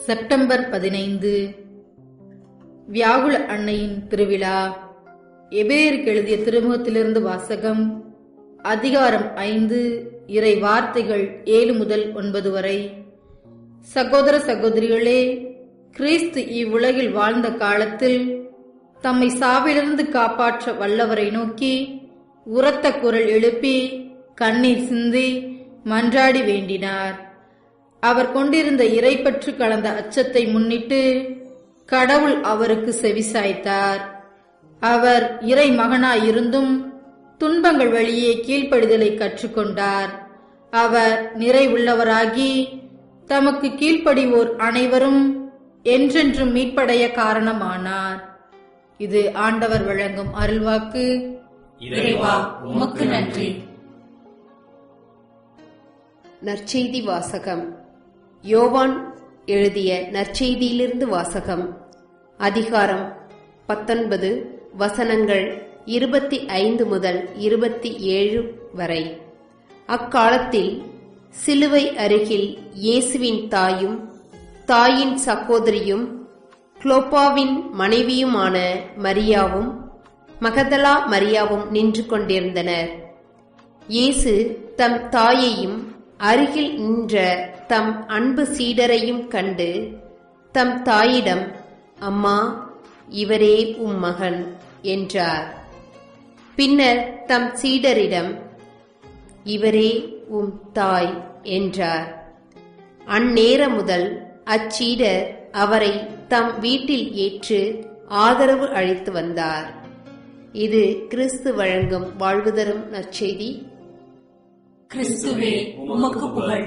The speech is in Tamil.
செப்டம்பர் 15 வியாகுல அன்னையின் திருவிழா. எபேருக்கு எழுதிய திருமுகத்திலிருந்து வாசகம். அதிகாரம் 5, இறை வார்த்தைகள் 7 முதல் 9 வரை. சகோதர சகோதரிகளே, கிறிஸ்து இவ்வுலகில் வாழ்ந்த காலத்தில் தம்மை சாவிலிருந்து காப்பாற்ற வல்லவரை நோக்கி உரத்த குரல் எழுப்பி கண்ணீர் சிந்தி மன்றாடி வேண்டினார். அவர் கொண்டிருந்த இறைப்பற்று கலந்த அச்சத்தை முன்னிட்டு கடவுள் அவருக்கு செவிசாய்த்தார். அவர் இறை மகனாயிருந்தும் துன்பங்கள் வழியே கீழ்ப்படிதலை கற்றுக்கொண்டார். அவர் நிறைவுள்ளவராகி தமக்கு கீழ்ப்படிவோர் அனைவரும் என்றென்றும் மீட்படைய காரணமானார். இது ஆண்டவர் வழங்கும் அருள்வாக்கு. இறைவா, உமக்கு நன்றி. நற்செய்தி வாசகம். யோவான் எழுதிய நற்செய்தியிலிருந்து வாசகம். அதிகாரம் 19, வசனங்கள் 25 முதல் 27 வரை. அக்காலத்தில் சிலுவை அருகில் இயேசுவின் தாயும் தாயின் சகோதரியும் குளோப்பாவின் மனைவியுமான மரியாவும் மகதலா மரியாவும் நின்று கொண்டிருந்தனர். இயேசு தம் தாயையும் அருகில் நின்ற தம் அன்பு சீடரையும் கண்டு தம் தாயிடம், அம்மா, இவரே உம் மகன் என்றார். பின்னர் தம் சீடரிடம், இவரே உம் தாய் என்றார். அந்நேரம் முதல் அச்சீடர் அவரை தம் வீட்டில் ஏற்று ஆதரவு அளித்து வந்தார். இது கிறிஸ்து வழங்கும் வாழ்வு தரும் நற்செய்தி. கிறிஸ்துவே, உமக்கு புகழ்.